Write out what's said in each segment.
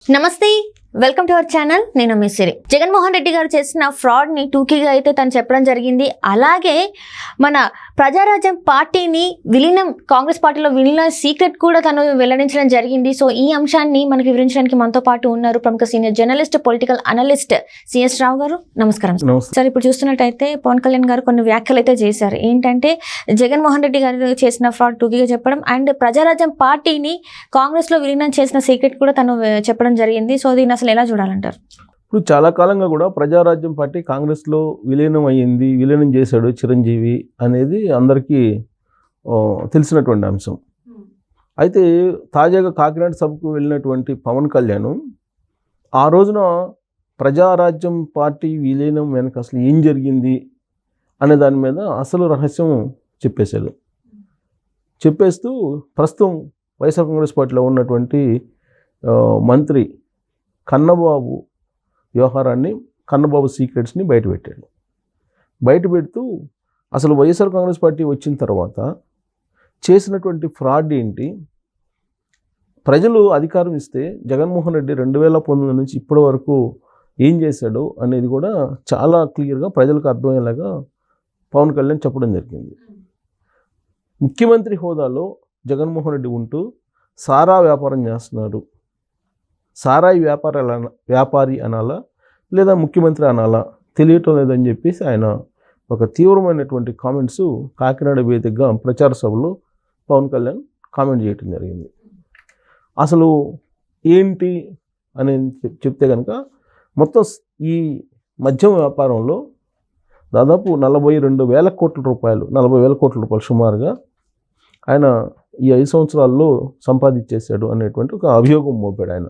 నమస్తే, welcome to our channel. నేను మీ సిరి. జగన్మోహన్ రెడ్డి గారు చేసిన ఫ్రాడ్ని టూకీగా అయితే తను చెప్పడం జరిగింది. అలాగే మన ప్రజారాజ్యం పార్టీని కాంగ్రెస్ పార్టీలో విలీనం సీక్రెట్ కూడా తను వెల్లడించడం జరిగింది. సో ఈ అంశాన్ని మనకు వివరించడానికి మనతో పాటు ఉన్నారు ప్రముఖ senior journalist, political analyst C S Rao గారు. నమస్కారం సార్. ఇప్పుడు చూస్తున్నట్టయితే పవన్ కళ్యాణ్ గారు కొన్ని వ్యాఖ్యలు అయితే చేశారు. ఏంటంటే జగన్మోహన్ రెడ్డి గారు చేసిన ఫ్రాడ్ టూకీగా చెప్పడం అండ్ ప్రజారాజ్యం పార్టీని కాంగ్రెస్ లో విలీనం చేసిన సీక్రెట్ కూడా తను చెప్పడం జరిగింది. సో దీన్ని అసలు ఎలా చూడాలంటారు? ఇప్పుడు చాలా కాలంగా కూడా ప్రజారాజ్యం పార్టీ కాంగ్రెస్లో విలీనం అయ్యింది, విలీనం చేశాడు చిరంజీవి అనేది అందరికీ తెలిసినటువంటి అంశం. అయితే తాజాగా కాకినాడ సభకు వెళ్ళినటువంటి పవన్ కళ్యాణ్ ఆ రోజున ప్రజారాజ్యం పార్టీ విలీనం వెనక అసలు ఏం జరిగింది అనే దాని మీద అసలు రహస్యం చెప్పేస్తూ ప్రస్తుతం వైఎస్ఆర్ కాంగ్రెస్ పార్టీలో ఉన్నటువంటి మంత్రి కన్నబాబు వ్యవహారాన్ని, కన్నబాబు సీక్రెట్స్ని బయటపెడుతూ అసలు వైఎస్ఆర్ కాంగ్రెస్ పార్టీ వచ్చిన తర్వాత చేసినటువంటి ఫ్రాడ్ ఏంటి, ప్రజలు అధికారం ఇస్తే జగన్మోహన్ రెడ్డి 2019 నుంచి ఇప్పటి వరకు ఏం చేశాడు అనేది కూడా చాలా క్లియర్గా ప్రజలకు అర్థమయ్యేలాగా పవన్ కళ్యాణ్ చెప్పడం జరిగింది. ముఖ్యమంత్రి హోదాలో జగన్మోహన్ రెడ్డి ఉంటూ సారా వ్యాపారం చేస్తున్నాడు, సారాయి వ్యాపారి అనాలా లేదా ముఖ్యమంత్రి అనాలా తెలియటం లేదని చెప్పేసి ఆయన ఒక తీవ్రమైనటువంటి కామెంట్స్ కాకినాడ వేదికగా ప్రచార సభలో పవన్ కళ్యాణ్ కామెంట్ చేయటం జరిగింది. అసలు ఏంటి అని చెప్తే కనుక మొత్తం ఈ మద్యం వ్యాపారంలో దాదాపు 42,000 కోట్ల రూపాయలు, 40,000 కోట్ల రూపాయలు సుమారుగా ఆయన ఈ 5 సంవత్సరాల్లో సంపాదించేశాడు అనేటువంటి ఒక అభియోగం మోపాడు ఆయన.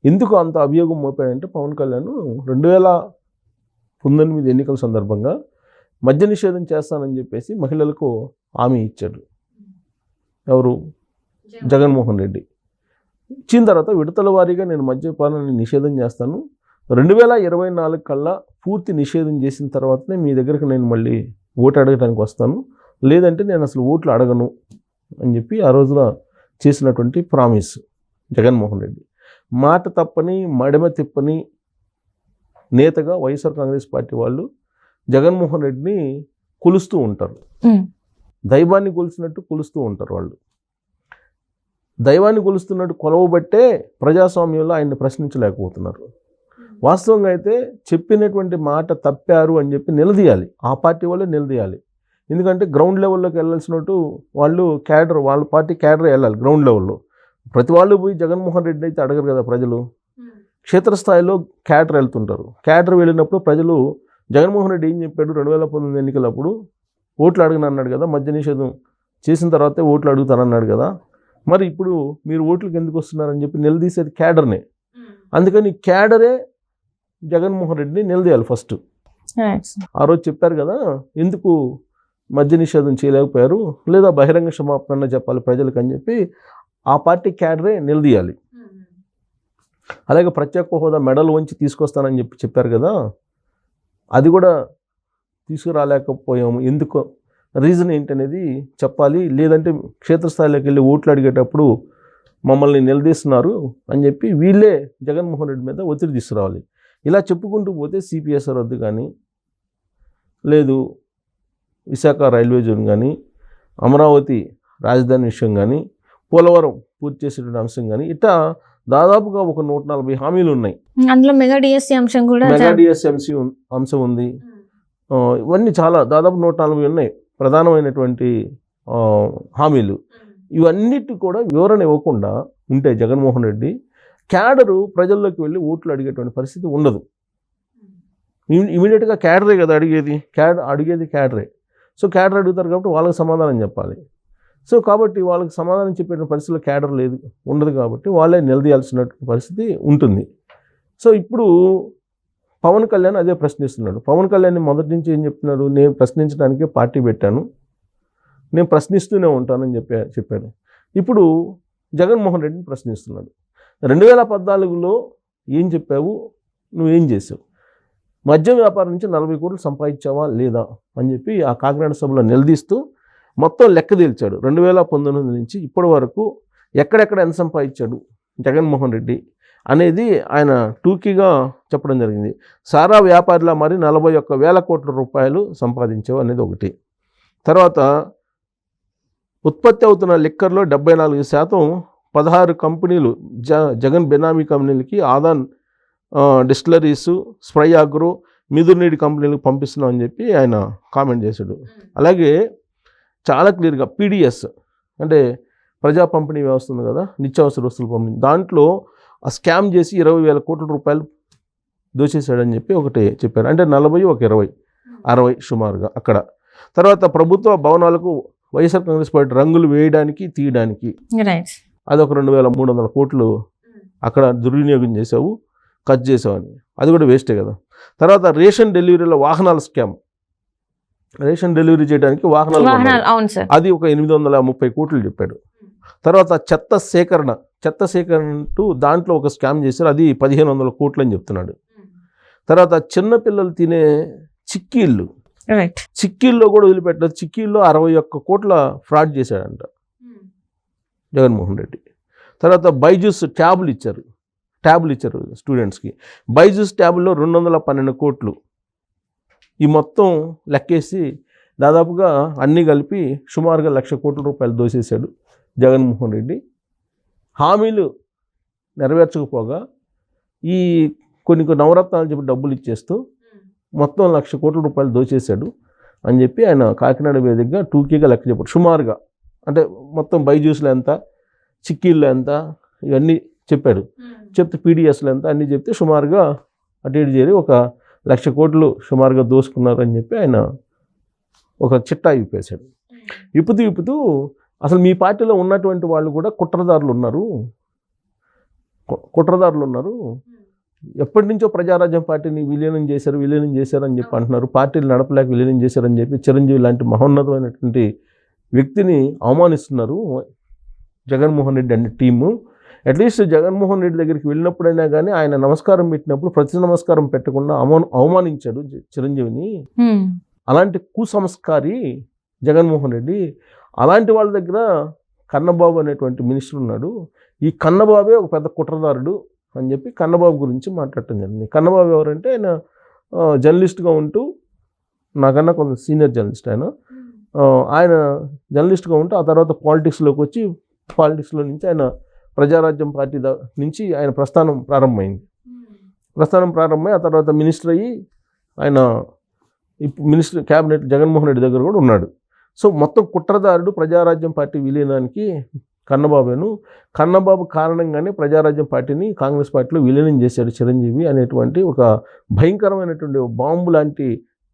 ఎందుకు అంత అభియోగం మోపాడంటే పవన్ కళ్యాణ్ 2019 ఎన్నికల సందర్భంగా మద్య నిషేధం చేస్తానని చెప్పేసి మహిళలకు హామీ ఇచ్చాడు. ఎవరు? జగన్మోహన్ రెడ్డి. ఇచ్చిన తర్వాత విడతల వారీగా నేను మద్యపానాన్ని నిషేధం చేస్తాను, 2024 కల్లా పూర్తి నిషేధం చేసిన తర్వాతనే మీ దగ్గరకు నేను మళ్ళీ ఓటు అడగడానికి వస్తాను, లేదంటే నేను అసలు ఓట్లు అడగను అని చెప్పి ఆ రోజున చేసినటువంటి ప్రామిస్ జగన్మోహన్ రెడ్డి. మాట తప్పని మడమ తిప్పని నేతగా వైఎస్ఆర్ కాంగ్రెస్ పార్టీ వాళ్ళు జగన్మోహన్ రెడ్డిని కొలుస్తూ ఉంటారు. దైవాన్ని కొలిసినట్టు కొలుస్తూ ఉంటారు వాళ్ళు. దైవాన్ని కొలుస్తున్నట్టు కొలవబట్టే ప్రజాస్వామ్యంలో ఆయన్ని ప్రశ్నించలేకపోతున్నారు. వాస్తవంగా అయితే చెప్పినటువంటి మాట తప్పారు అని చెప్పి నిలదీయాలి, ఆ పార్టీ వాళ్ళే నిలదీయాలి. ఎందుకంటే గ్రౌండ్ లెవెల్లోకి వెళ్ళాల్సినట్టు వాళ్ళు వాళ్ళ పార్టీ క్యాడర్ వెళ్ళాలి గ్రౌండ్ లెవెల్లో. ప్రతి వాళ్ళు పోయి జగన్మోహన్ రెడ్డిని అయితే అడగరు కదా ప్రజలు. క్షేత్రస్థాయిలో క్యాడర్ వెళ్తుంటారు. క్యాడర్ వెళ్ళినప్పుడు ప్రజలు జగన్మోహన్ రెడ్డి ఏం చెప్పాడు 2019 ఎన్నికలప్పుడు ఓట్లు అడగనన్నాడు కదా, మద్య నిషేధం చేసిన తర్వాతే ఓట్లు అడుగుతానన్నాడు కదా, మరి ఇప్పుడు మీరు ఓట్లకు ఎందుకు వస్తున్నారని చెప్పి నిలదీసేది క్యాడర్నే. అందుకని క్యాడరే జగన్మోహన్ రెడ్డిని నిలదీయాలి ఫస్ట్. ఆ రోజు చెప్పారు కదా, ఎందుకు మద్య నిషేధం చేయలేకపోయారు, లేదా బహిరంగ క్షమాపణ చెప్పాలి ప్రజలకు అని చెప్పి ఆ పార్టీ క్యాడరే నిలదీయాలి. అలాగే ప్రత్యేక హోదా మెడల్ వంచి తీసుకొస్తానని చెప్పారు కదా, అది కూడా తీసుకురాలేకపోయాము, ఎందుకు, రీజన్ ఏంటనేది చెప్పాలి, లేదంటే క్షేత్రస్థాయిలోకి వెళ్ళి ఓట్లు అడిగేటప్పుడు మమ్మల్ని నిలదీస్తున్నారు అని చెప్పి వీళ్ళే జగన్మోహన్ రెడ్డి మీద ఒత్తిడి తీసుకురావాలి. ఇలా చెప్పుకుంటూ పోతే సిపిఎస్ రద్దు కానీ, లేదు విశాఖ రైల్వే జోన్ కానీ, అమరావతి రాజధాని విషయం కానీ, పోలవరం పూర్తి చేసేటువంటి అంశం కానీ, ఇట్లా దాదాపుగా ఒక 140 హామీలు ఉన్నాయి. అందులో మెగా డిఎస్సీ అంశం కూడా, మెగా డిఎస్సీ అంశం ఉంది. ఇవన్నీ చాలా దాదాపు 140 ఉన్నాయి ప్రధానమైనటువంటి హామీలు. ఇవన్నిటి కూడా వివరణ ఇవ్వకుండా ఉంటే జగన్మోహన్ రెడ్డి క్యాడరు ప్రజల్లోకి వెళ్ళి ఓట్లు అడిగేటువంటి పరిస్థితి ఉండదు. ఇమీడియట్గా క్యాడరే కదా అడిగేది క్యాడరే. సో క్యాడర్ అడుగుతారు కాబట్టి వాళ్ళకి సమాధానం చెప్పాలి. సో కాబట్టి వాళ్ళకి సమాధానం చెప్పే పరిస్థితిలో క్యాడర్ ఉండదు కాబట్టి వాళ్ళే నిలదీయాల్సిన పరిస్థితి ఉంటుంది. సో ఇప్పుడు పవన్ కళ్యాణ్ అదే ప్రశ్నిస్తున్నాడు. పవన్ కళ్యాణ్ మొదటి నుంచి ఏం చెప్తున్నాడు, నేను ప్రశ్నించడానికే పార్టీ పెట్టాను, నేను ప్రశ్నిస్తూనే ఉంటానని చెప్పాడు. ఇప్పుడు జగన్మోహన్ రెడ్డిని ప్రశ్నిస్తున్నాడు. 2014లో ఏం చెప్పావు, నువ్వేం చేసావు, మద్యం వ్యాపారం నుంచి 40 కోట్లు సంపాదించావా లేదా అని చెప్పి ఆ కాకినాడ సభలో నిలదీస్తూ మొత్తం లెక్క తేల్చాడు. 2019 నుంచి ఇప్పటి వరకు ఎక్కడెక్కడ ఎంత సంపాదించాడు జగన్మోహన్ రెడ్డి అనేది ఆయన టూకీగా చెప్పడం జరిగింది. సారా వ్యాపారిలా మరి 41,000 కోట్ల రూపాయలు సంపాదించావు అనేది ఒకటి. తర్వాత ఉత్పత్తి అవుతున్న లిక్కర్లో 74% 16 కంపెనీలు జగన్ బెనామీ కంపెనీలకి ఆదాన్ డిస్టిలరీసు, స్ప్రై అగ్రో, మిదుర్నీడి కంపెనీలకు పంపిస్తున్నాం అని చెప్పి ఆయన కామెంట్ చేశాడు. అలాగే చాలా క్లియర్గా పీడిఎస్ అంటే ప్రజా పంపిణీ వ్యవస్థ ఉంది కదా, నిత్యావసర వస్తువుల పంపిణీ, దాంట్లో ఆ స్కామ్ చేసి 20,000 కోట్ల రూపాయలు దోచేశాడని చెప్పి ఒకటి చెప్పారు. అంటే 40 ఒక 20 60 సుమారుగా అక్కడ. తర్వాత ప్రభుత్వ భవనాలకు వైఎస్ఆర్ కాంగ్రెస్ పార్టీ రంగులు వేయడానికి తీయడానికి అదొక 2,300 కోట్లు అక్కడ దుర్వినియోగం చేసావు, ఖర్చు చేసావు అని, అది కూడా వేస్టే కదా. తర్వాత రేషన్ డెలివరీలో వాహనాల స్కామ్, రేషన్ డెలివరీ చేయడానికి వాహనాలు అది ఒక 830 కోట్లు చెప్పాడు. తర్వాత చెత్త సేకరణ దాంట్లో ఒక స్కామ్ చేశారు, అది 1,500 కోట్లు అని చెప్తున్నాడు. తర్వాత చిన్నపిల్లలు తినే చిక్కీల్లో కూడా వదిలిపెట్టలేదు. చిక్కీల్లో 61 కోట్ల ఫ్రాడ్ చేశాడంట జగన్మోహన్ రెడ్డి. తర్వాత బైజూస్ ట్యాబులు ఇచ్చారు స్టూడెంట్స్కి. బైజూస్ ట్యాబుల్లో 212 కోట్లు. ఈ మొత్తం లెక్కేసి దాదాపుగా అన్నీ కలిపి సుమారుగా 1,00,000 కోట్ల రూపాయలు దోసేశాడు జగన్మోహన్ రెడ్డి. హామీలు నెరవేర్చకపోగా ఈ కొన్ని నవరత్నాలు చెప్పి డబ్బులు ఇచ్చేస్తూ మొత్తం 1,00,000 కోట్ల రూపాయలు దోచేశాడు అని చెప్పి ఆయన కాకినాడ వేదికగా టూకీగా లెక్క చెప్పాడు. సుమారుగా అంటే మొత్తం బైజూస్లో ఎంత, చిక్కీల్లో ఎంత, ఇవన్నీ చెప్పాడు. చెప్తే పీడిఎస్లో ఎంత అన్నీ చెప్తే సుమారుగా అటు ఇటు చేరి ఒక 1,00,000 కోట్లు సుమారుగా దోసుకున్నారని చెప్పి ఆయన ఒక చిట్టా విప్పేశాడు. విప్పుతూ అసలు మీ పార్టీలో ఉన్నటువంటి వాళ్ళు కూడా కుట్రదారులు ఉన్నారు, ఎప్పటి నుంచో ప్రజారాజ్యం పార్టీని విలీనం చేశారు అని చెప్పి అంటున్నారు, పార్టీలు నడపలేక విలీనం చేశారని చెప్పి చిరంజీవి లాంటి మహోన్నతమైనటువంటి వ్యక్తిని అవమానిస్తున్నారు జగన్మోహన్ రెడ్డి అనే టీము. అట్లీస్ట్ జగన్మోహన్ రెడ్డి దగ్గరికి వెళ్ళినప్పుడైనా కానీ ఆయన నమస్కారం పెట్టినప్పుడు ప్రతి నమస్కారం పెట్టకుండా అవమానించాడు చిరంజీవిని. అలాంటి కుసంస్కారి జగన్మోహన్ రెడ్డి. అలాంటి వాళ్ళ దగ్గర కన్నబాబు అనేటువంటి మినిస్టర్ ఉన్నాడు. ఈ కన్నబాబే ఒక పెద్ద కుట్రదారుడు అని చెప్పి కన్నబాబు గురించి మాట్లాడటం జరిగింది. కన్నబాబు ఎవరంటే ఆయన జర్నలిస్ట్గా ఉంటూ, నాకన్నా కొంత సీనియర్ జర్నలిస్ట్ ఆయన జర్నలిస్ట్గా ఉంటూ ఆ తర్వాత పాలిటిక్స్లోకి వచ్చి పాలిటిక్స్లో నుంచి ఆయన ప్రజారాజ్యం పార్టీ నుంచి ఆయన ప్రస్థానం ప్రారంభమై ఆ తర్వాత మినిస్టర్ అయ్యి ఆయన మినిస్టర్ క్యాబినెట్ జగన్మోహన్ రెడ్డి దగ్గర కూడా ఉన్నాడు. సో మొత్తం కుట్రదారుడు ప్రజారాజ్యం పార్టీ విలీనానికి కన్నబాబు కారణంగానే ప్రజారాజ్యం పార్టీని కాంగ్రెస్ పార్టీలో విలీనం చేశాడు చిరంజీవి అనేటువంటి ఒక భయంకరమైనటువంటి బాంబు లాంటి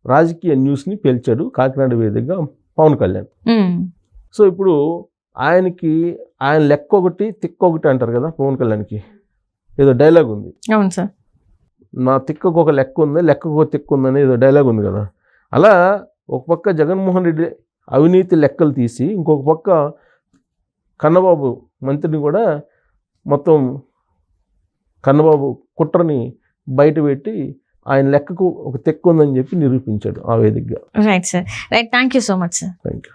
రాజకీయ న్యూస్ని పేల్చాడు కాకినాడ వేదికగా పవన్ కళ్యాణ్. సో ఇప్పుడు ఆయన లెక్క ఒకటి తిక్క ఒకటి అంటారు కదా, పవన్ కళ్యాణ్కి ఏదో డైలాగ్ ఉంది. అవును సార్, నా తిక్కకు ఒక లెక్క ఉంది, లెక్కకు ఒక తిక్క ఉందని ఏదో డైలాగ్ ఉంది కదా. అలా ఒక పక్క జగన్మోహన్ రెడ్డి అవినీతి లెక్కలు తీసి ఇంకొక పక్క కన్నబాబు మంత్రిని కూడా మొత్తం కన్నబాబు కుట్రని బయట పెట్టి ఆయన లెక్కకు ఒక తెక్కు ఉందని చెప్పి నిరూపించాడు ఆ వేదికగా. Right sir, right. Thank you so much sir. Thank you.